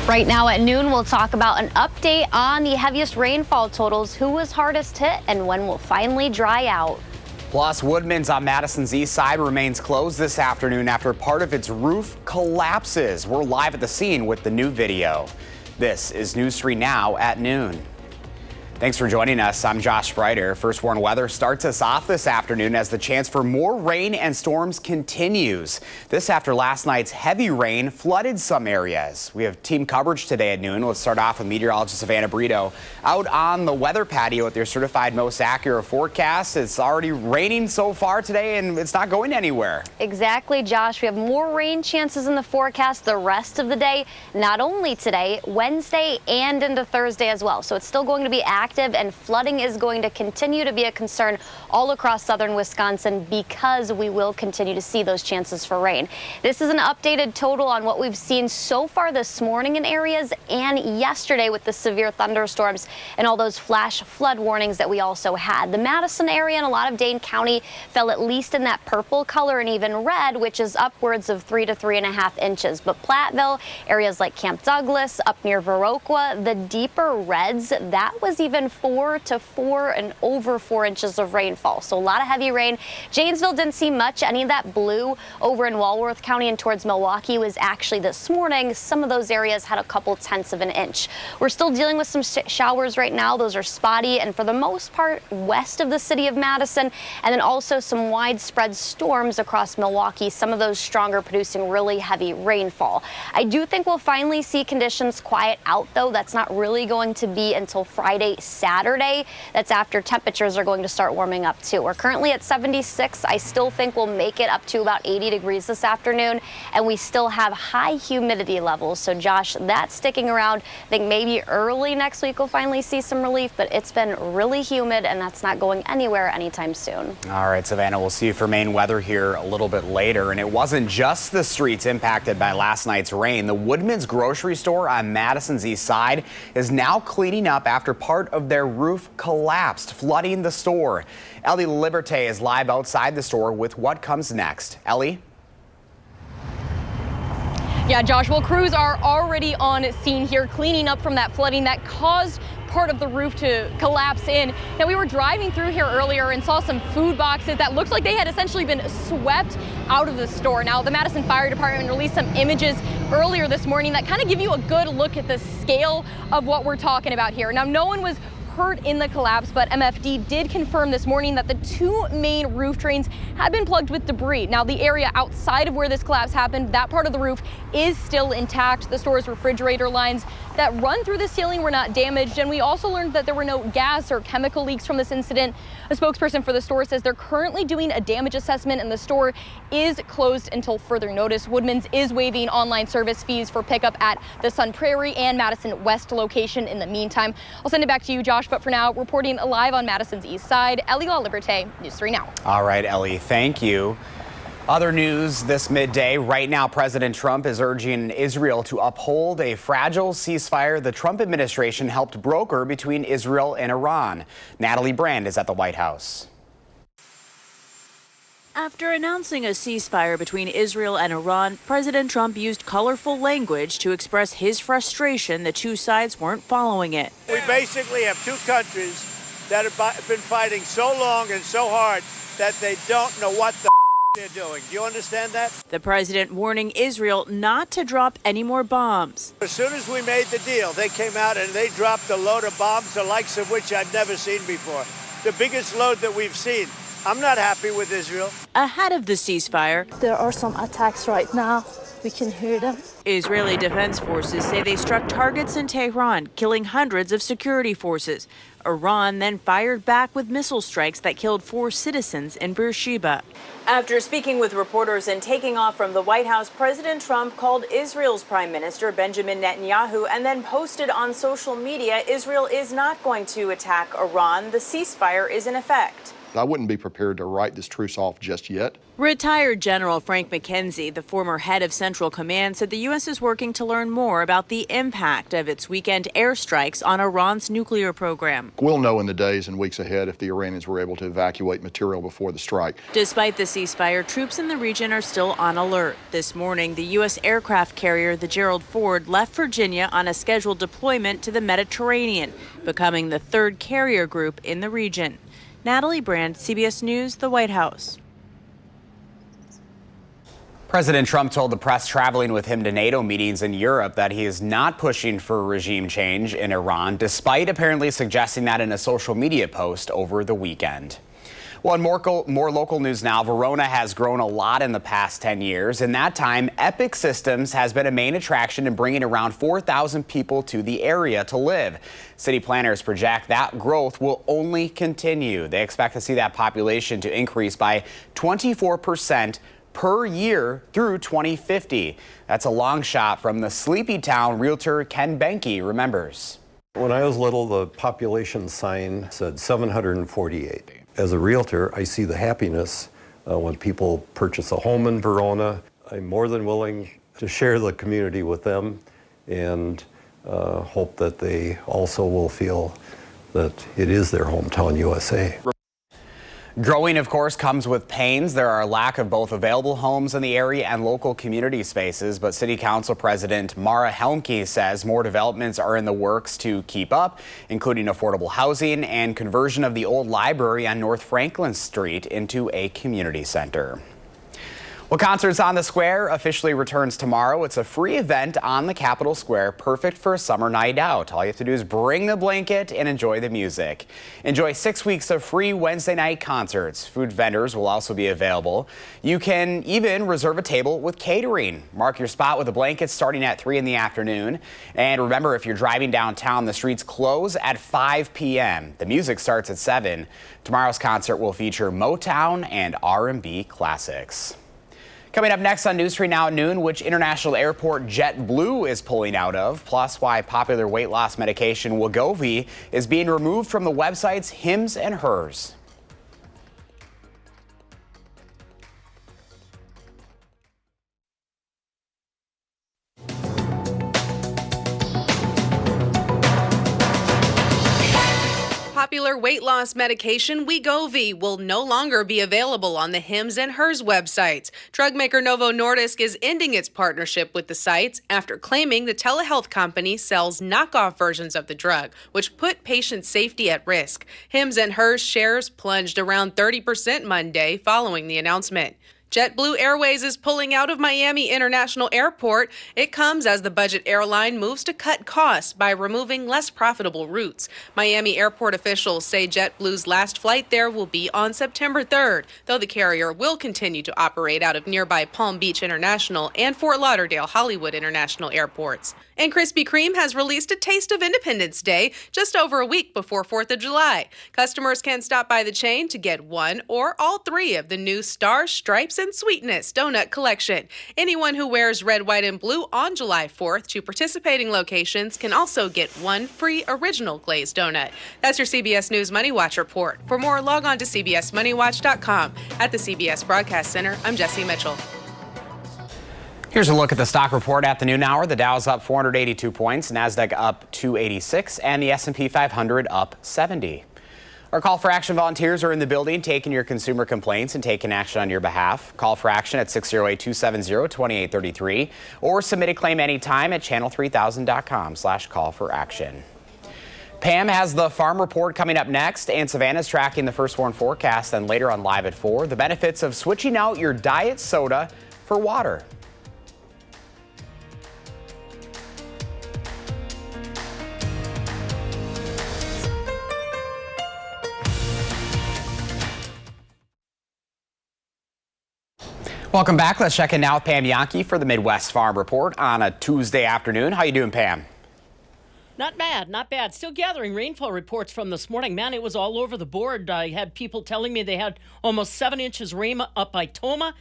Right now at noon, we'll talk about an update on the heaviest rainfall totals, who was hardest hit, and when will finally dry out. Plus, Woodman's on Madison's east side remains closed this afternoon after part of its roof collapses. We're live at the scene with the new video. This is News 3 Now at noon. Thanks for joining us. I'm Josh Sprider. First Warn Weather starts us off this afternoon as the chance for more rain and storms continues. This after last night's heavy rain flooded some areas. We have team coverage today at noon. Let's start off with meteorologist Savannah Brito out on the weather patio with their certified most accurate forecast. It's already raining so far today and it's not going anywhere. Exactly, Josh. We have more rain chances in the forecast the rest of the day, not only today, Wednesday and into Thursday as well. So it's still going to be active, and flooding is going to continue to be a concern all across southern Wisconsin because we will continue to see those chances for rain. This is an updated total on what we've seen so far this morning in areas and yesterday with the severe thunderstorms and all those flash flood warnings that we also had. The Madison area and a lot of Dane County fell at least in that purple color and even red, which is upwards of 3 to 3.5 inches. But Platteville, areas like Camp Douglas, up near Verona, the deeper reds, that was even 4 to 4 and over 4 inches of rainfall. So a lot of heavy rain. Janesville didn't see much. Any of that blue over in Walworth County and towards Milwaukee was actually this morning. Some of those areas had a couple tenths of an inch. We're still dealing with some showers right now. Those are spotty and for the most part west of the city of Madison, and then also some widespread storms across Milwaukee. Some of those stronger, producing really heavy rainfall. I do think we'll finally see conditions quiet out, though. That's not really going to be until Friday, Saturday. That's after temperatures are going to start warming up too. We're currently at 76. I still think we'll make it up to about 80 degrees this afternoon, and we still have high humidity levels. So Josh, that's sticking around. I think maybe early next week we'll finally see some relief, but it's been really humid and that's not going anywhere anytime soon. All right, Savannah, we'll see you for Maine weather here a little bit later. And it wasn't just the streets impacted by last night's rain. The Woodman's grocery store on Madison's east side is now cleaning up after part of their roof collapsed, flooding the store. Ellie Liberté is live outside the store with what comes next. Ellie? Yeah, Josh, well, crews are already on scene here cleaning up from that flooding that caused part of the roof to collapse in. Now, we were driving through here earlier and saw some food boxes that looked like they had essentially been swept out of the store. Now, the Madison Fire Department released some images earlier this morning that kind of give you a good look at the scale of what we're talking about here. Now, no one was hurt in the collapse, but MFD did confirm this morning that the two main roof drains had been plugged with debris. Now, the area outside of where this collapse happened, that part of the roof is still intact. The store's refrigerator lines that run through the ceiling were not damaged, and we also learned that there were no gas or chemical leaks from this incident. A spokesperson for the store says they're currently doing a damage assessment and the store is closed until further notice. Woodman's is waiving online service fees for pickup at the Sun Prairie and Madison West location in the meantime. I'll send it back to you, Josh, but for now, reporting live on Madison's east side, Ellie Liberté, News 3 Now. All right, Ellie, thank you. Other news this midday. Right now, President Trump is urging Israel to uphold a fragile ceasefire the Trump administration helped broker between Israel and Iran. Natalie Brand is at the White House. After announcing a ceasefire between Israel and Iran, President Trump used colorful language to express his frustration the two sides weren't following it. We basically have two countries that have been fighting so long and so hard that they don't know what the they're doing. Do you understand that? The president warning Israel not to drop any more bombs. As soon as we made the deal, they came out and they dropped a load of bombs, the likes of which I've never seen before. The biggest load that we've seen. I'm not happy with Israel. Ahead of the ceasefire, there are some attacks right now. We can hear them. Israeli defense forces say they struck targets in Tehran, killing hundreds of security forces. Iran then fired back with missile strikes that killed 4 citizens in Beersheba. After speaking with reporters and taking off from the White House, President Trump called Israel's Prime Minister Benjamin Netanyahu and then posted on social media, Israel is not going to attack Iran. The ceasefire is in effect. I wouldn't be prepared to write this truce off just yet. Retired General Frank McKenzie, the former head of Central Command, said the U.S. is working to learn more about the impact of its weekend airstrikes on Iran's nuclear program. We'll know in the days and weeks ahead if the Iranians were able to evacuate material before the strike. Despite the ceasefire, troops in the region are still on alert. This morning, the U.S. aircraft carrier, the Gerald Ford, left Virginia on a scheduled deployment to the Mediterranean, becoming the third carrier group in the region. Natalie Brand, CBS News, the White House. President Trump told the press traveling with him to NATO meetings in Europe that he is not pushing for regime change in Iran, despite apparently suggesting that in a social media post over the weekend. Well, in more local news now, Verona has grown a lot in the past 10 years. In that time, Epic Systems has been a main attraction in bringing around 4,000 people to the area to live. City planners project that growth will only continue. They expect to see that population to increase by 24% per year through 2050. That's a long shot from the Sleepy Town realtor Ken Benke remembers. When I was little, the population sign said 748. As a realtor, I see the happiness when people purchase a home in Verona. I'm more than willing to share the community with them and hope that they also will feel that it is their hometown USA. Growing, of course, comes with pains. There are a lack of both available homes in the area and local community spaces, but City Council President Mara Helmke says more developments are in the works to keep up, including affordable housing and conversion of the old library on North Franklin Street into a community center. Well, Concerts on the Square officially returns tomorrow. It's a free event on the Capitol Square, perfect for a summer night out. All you have to do is bring the blanket and enjoy the music. Enjoy 6 weeks of free Wednesday night concerts. Food vendors will also be available. You can even reserve a table with catering. Mark your spot with a blanket starting at 3 in the afternoon. And remember, if you're driving downtown, the streets close at 5 p.m. The music starts at 7. Tomorrow's concert will feature Motown and R&B classics. Coming up next on News 3 Now at noon, which international airport JetBlue is pulling out of, plus why popular weight loss medication Wegovy is being removed from the websites Hims and Hers. Popular weight loss medication Wegovy will no longer be available on the Hims and Hers websites. Drug maker Novo Nordisk is ending its partnership with the sites after claiming the telehealth company sells knockoff versions of the drug, which put patient safety at risk. Hims and Hers shares plunged around 30% Monday following the announcement. JetBlue Airways is pulling out of Miami International Airport. It comes as the budget airline moves to cut costs by removing less profitable routes. Miami airport officials say JetBlue's last flight there will be on September 3rd, though the carrier will continue to operate out of nearby Palm Beach International and Fort Lauderdale Hollywood International airports. And Krispy Kreme has released a taste of Independence Day just over a week before 4th of July. Customers can stop by the chain to get one or all three of the new Stars, Stripes, and Sweetness donut collection. Anyone who wears red, white, and blue on July 4th to participating locations can also get one free original glazed donut. That's your CBS News Money Watch report. For more, log on to cbsmoneywatch.com. At the CBS Broadcast Center, I'm Jesse Mitchell. Here's a look at the stock report at the noon hour. The Dow's up 482 points, NASDAQ up 286, and the S&P 500 up 70. Our Call for Action volunteers are in the building taking your consumer complaints and taking action on your behalf. Call for action at 608-270-2833 or submit a claim anytime at channel3000.com/call-for-action. Pam has the farm report coming up next, and Savannah's tracking the first warn forecast, and later on Live at 4, the benefits of switching out your diet soda for water. Welcome back. Let's check in now with Pam Yankee for the Midwest Farm Report on a Tuesday afternoon. How you doing, Pam? Not bad, not bad. Still gathering rainfall reports from this morning. Man, it was all over the board. I had people telling me they had almost 7 inches rain up by Toma,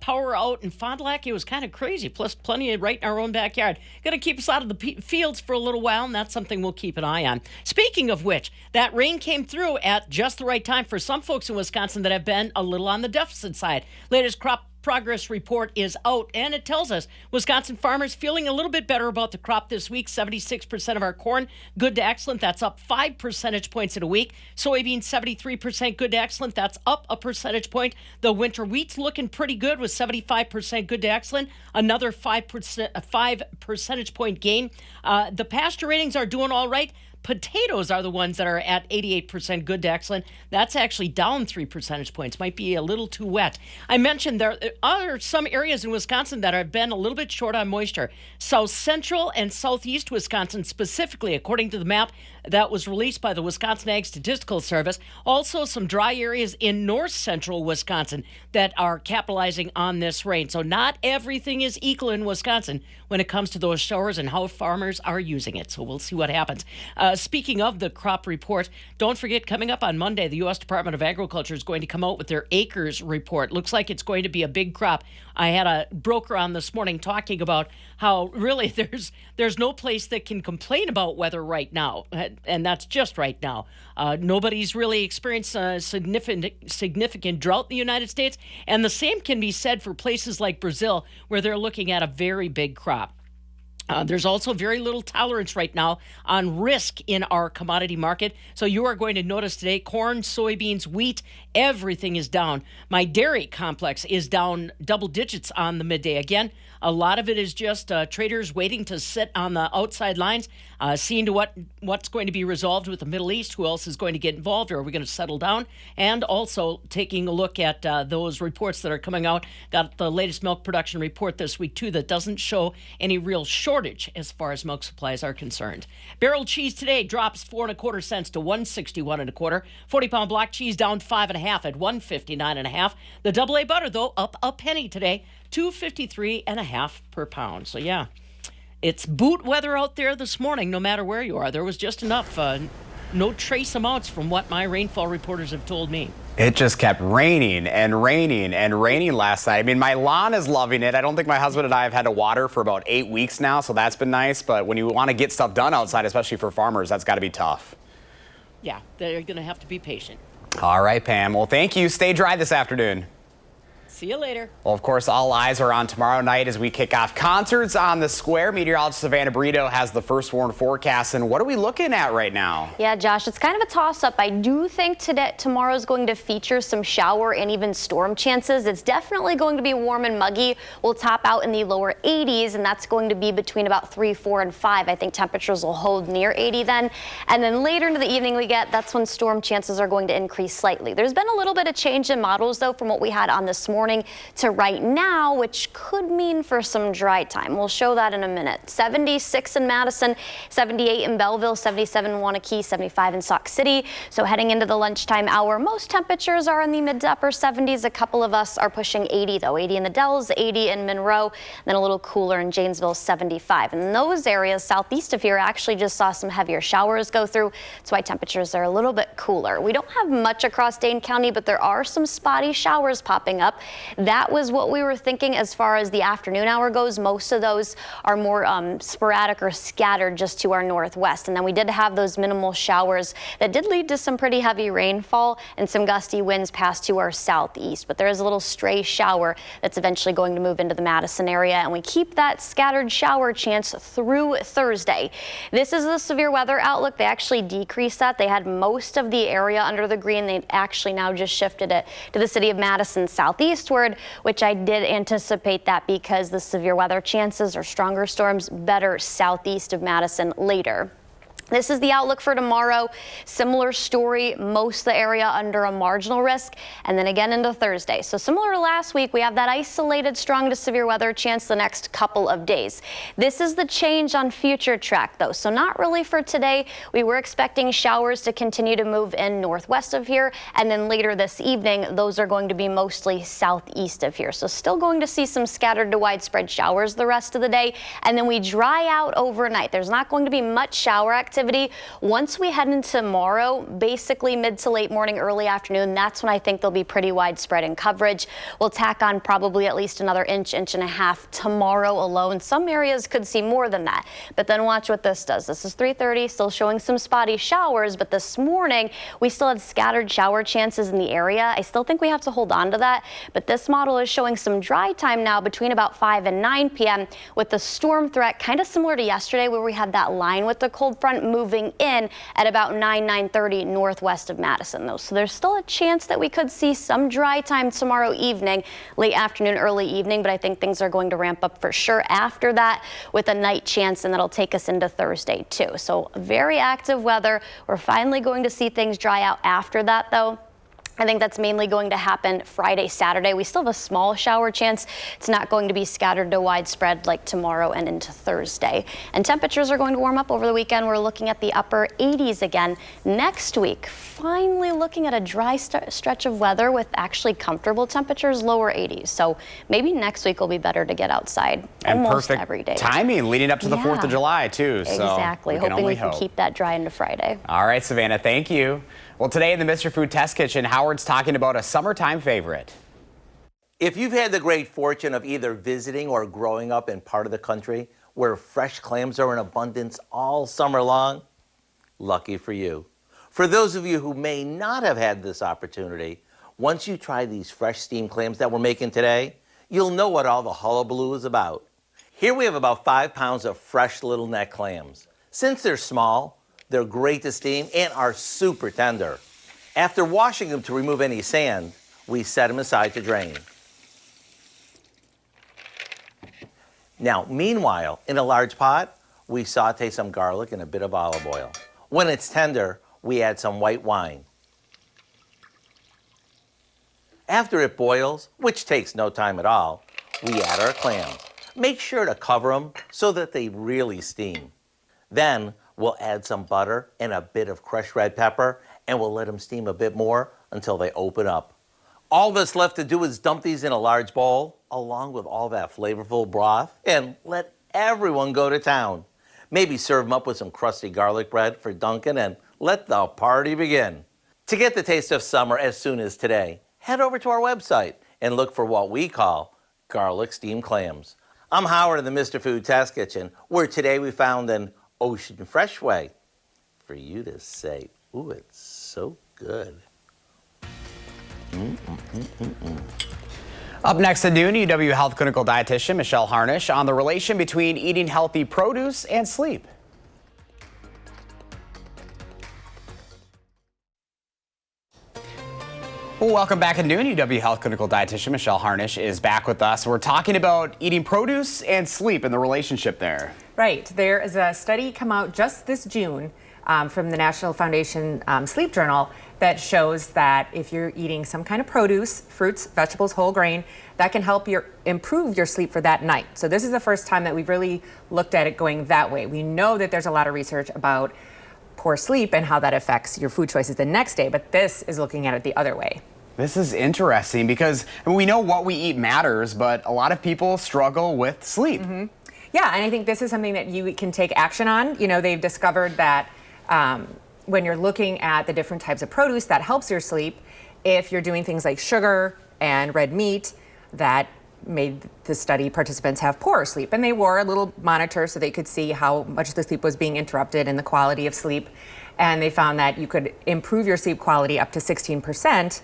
power out in Fond du Lac. It was kind of crazy, plus plenty right in our own backyard. Going to keep us out of the fields for a little while, and that's something we'll keep an eye on. Speaking of which, that rain came through at just the right time for some folks in Wisconsin that have been a little on the deficit side. Latest crop progress report is out, and it tells us Wisconsin farmers feeling a little bit better about the crop this week. 76% of our corn good to excellent. That's up 5 percentage points in a week. Soybeans 73% good to excellent. That's up a percentage point. The winter wheat's looking pretty good with 75% good to excellent. Another 5 percentage point gain. The pasture ratings are doing all right. Potatoes are the ones that are at 88% good to excellent. That's actually down 3 percentage points. Might be a little too wet. I mentioned there are some areas in Wisconsin that have been a little bit short on moisture. South Central and Southeast Wisconsin specifically, according to the map that was released by the Wisconsin Ag Statistical Service. Also some dry areas in North Central Wisconsin that are capitalizing on this rain. So not everything is equal in Wisconsin when it comes to those showers and how farmers are using it. So we'll see what happens. Speaking of the crop report, don't forget, coming up on Monday, the U.S. Department of Agriculture is going to come out with their acres report. Looks like it's going to be a big crop. I had a broker on this morning talking about how really there's no place that can complain about weather right now, and that's just right now. Nobody's really experienced a significant drought in the United States, and the same can be said for places like Brazil, where they're looking at a very big crop. There's also very little tolerance right now on risk in our commodity market. So you are going to notice today corn, soybeans, wheat, everything is down. My dairy complex is down double digits on the midday. Again, a lot of it is just traders waiting to sit on the outside lines, seeing to what's going to be resolved with the Middle East, who else is going to get involved, or are we going to settle down? And also taking a look at those reports that are coming out. Got the latest milk production report this week, too, that doesn't show any real shortage as far as milk supplies are concerned. Barrel cheese today drops 4 1/4 cents to 161 1/4. 40-pound block cheese down 5 1/2 at 159 1/2. The AA butter, though, up a penny today, 253 1/2 per pound. So yeah, it's boot weather out there this morning, no matter where you are. There was just enough, no trace amounts from what my rainfall reporters have told me. It just kept raining and raining and raining last night. I mean, my lawn is loving it. I don't think my husband and I have had to water for about 8 weeks now, so that's been nice. But when you want to get stuff done outside, especially for farmers, that's got to be tough. Yeah, they're going to have to be patient. All right, Pam. Well, thank you. Stay dry this afternoon. See you later. Well, of course, all eyes are on tomorrow night as we kick off concerts on the square. Meteorologist Savannah Brito has the first warn forecast. And what are we looking at right now? Yeah, Josh, it's kind of a toss-up. I do think tomorrow is going to feature some shower and even storm chances. It's definitely going to be warm and muggy. We'll top out in the lower 80s, and that's going to be between about 3, 4, and 5. I think temperatures will hold near 80 then. And then later into the evening that's when storm chances are going to increase slightly. There's been a little bit of change in models, though, from what we had on this morning to right now, which could mean for some dry time. We'll show that in a minute. 76 in Madison, 78 in Belleville, 77 in Wanakee, 75 in Sauk City. So heading into the lunchtime hour, most temperatures are in the mid to upper 70s. A couple of us are pushing 80, though. 80 in the Dells, 80 in Monroe, then a little cooler in Janesville, 75. In those areas southeast of here, actually just saw some heavier showers go through. That's why temperatures are a little bit cooler. We don't have much across Dane County, but there are some spotty showers popping up. That was what we were thinking as far as the afternoon hour goes. Most of those are more sporadic or scattered just to our northwest. And then we did have those minimal showers that did lead to some pretty heavy rainfall and some gusty winds past to our southeast. But there is a little stray shower that's eventually going to move into the Madison area. And we keep that scattered shower chance through Thursday. This is the severe weather outlook. They actually decreased that. They had most of the area under the green. They actually now just shifted it to the city of Madison southeastward, which I did anticipate that because the severe weather chances or stronger storms better southeast of Madison later. This is the outlook for tomorrow. Similar story, most of the area under a marginal risk, and then again into Thursday. So similar to last week, we have that isolated strong to severe weather chance the next couple of days. This is the change on future track though, so not really for today. We were expecting showers to continue to move in northwest of here, and then later this evening, those are going to be mostly southeast of here. So still going to see some scattered to widespread showers the rest of the day, and then we dry out overnight. There's not going to be much shower activity. Once we head into tomorrow, basically mid to late morning, early afternoon, that's when I think they'll be pretty widespread in coverage. We'll tack on probably at least another inch and a half tomorrow alone. Some areas could see more than that, but then watch what this does. This is 3:30, still showing some spotty showers, but this morning we still had scattered shower chances in the area. I still think we have to hold on to that, but this model is showing some dry time now between about 5 and 9 p.m. with the storm threat kind of similar to yesterday where we had that line with the cold front moving in at about 9:30 northwest of Madison though. So there's still a chance that we could see some dry time tomorrow evening, late afternoon, early evening, but I think things are going to ramp up for sure after that with a night chance, and that'll take us into Thursday too. So very active weather. We're finally going to see things dry out after that though. I think that's mainly going to happen Friday, Saturday. We still have a small shower chance. It's not going to be scattered to widespread like tomorrow and into Thursday. And temperatures are going to warm up over the weekend. We're looking at the upper 80s again. Next week, finally looking at a dry stretch of weather with actually comfortable temperatures, lower 80s. So maybe next week will be better to get outside and almost perfect every day. Timing leading up to the 4th of July too. So exactly. Hoping we can keep that dry into Friday. All right, Savannah, thank you. Well, today in the Mr. Food Test Kitchen, Howard's talking about a summertime favorite. If you've had the great fortune of either visiting or growing up in part of the country where fresh clams are in abundance all summer long, lucky for you. For those of you who may not have had this opportunity, once you try these fresh steamed clams that we're making today, you'll know what all the hullabaloo is about. Here we have about 5 pounds of fresh little neck clams. Since they're small, they're great to steam and are super tender. After washing them to remove any sand, we set them aside to drain. Now, meanwhile, in a large pot, we saute some garlic and a bit of olive oil. When it's tender, we add some white wine. After it boils, which takes no time at all, we add our clams. Make sure to cover them so that they really steam. Then, we'll add some butter and a bit of crushed red pepper, and we'll let them steam a bit more until they open up. All that's left to do is dump these in a large bowl, along with all that flavorful broth, and let everyone go to town. Maybe serve them up with some crusty garlic bread for Dunkin' and let the party begin. To get the taste of summer as soon as today, head over to our website and look for what we call garlic steamed clams. I'm Howard in the Mr. Food Test Kitchen, where today we found an ocean fresh way for you to say, ooh, it's so good. Up next at noon, UW Health Clinical Dietitian Michelle Harnish on the relation between eating healthy produce and sleep. Well, welcome back at noon. UW Health Clinical Dietitian Michelle Harnish is back with us. We're talking about eating produce and sleep and the relationship there. Right. There is a study come out just this June from the National Foundation Sleep Journal that shows that if you're eating some kind of produce, fruits, vegetables, whole grain, that can help improve your sleep for that night. So this is the first time that we've really looked at it going that way. We know that there's a lot of research about poor sleep and how that affects your food choices the next day, but this is looking at it the other way. This is interesting because we know what we eat matters, but a lot of people struggle with sleep. Mm-hmm. Yeah, and I think this is something that you can take action on. You know, they've discovered that when you're looking at the different types of produce that helps your sleep, if you're doing things like sugar and red meat, that made the study participants have poorer sleep. And they wore a little monitor so they could see how much the sleep was being interrupted and the quality of sleep. And they found that you could improve your sleep quality up to 16%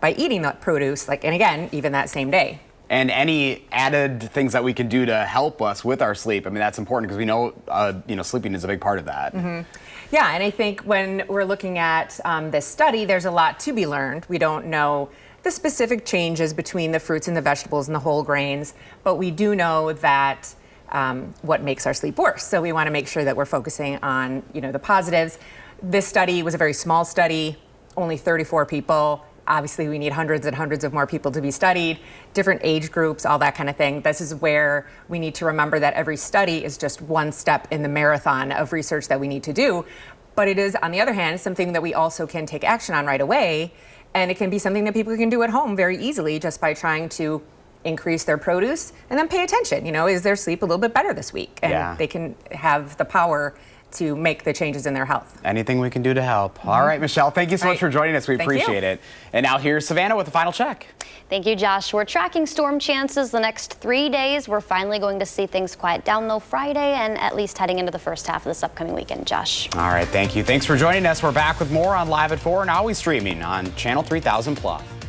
by eating that produce, and again, even that same day. And any added things that we can do to help us with our sleep. I mean, that's important because we know, sleeping is a big part of that. Mm-hmm. Yeah, and I think when we're looking at this study, there's a lot to be learned. We don't know the specific changes between the fruits and the vegetables and the whole grains, but we do know that what makes our sleep worse. So we want to make sure that we're focusing on, the positives. This study was a very small study, only 34 people. Obviously, we need hundreds and hundreds of more people to be studied, different age groups, all that kind of thing. This is where we need to remember that every study is just one step in the marathon of research that we need to do. But it is, on the other hand, something that we also can take action on right away. And it can be something that people can do at home very easily just by trying to increase their produce and then pay attention. Is their sleep a little bit better this week? And they can have the power to make the changes in their health. Anything we can do to help. All right, Michelle, thank you so much for joining us. We appreciate it. And now here's Savannah with a final check. Thank you, Josh. We're tracking storm chances the next 3 days. We're finally going to see things quiet down, though, Friday and at least heading into the first half of this upcoming weekend, Josh. All right, thank you. Thanks for joining us. We're back with more on Live at 4 and always streaming on Channel 3000+.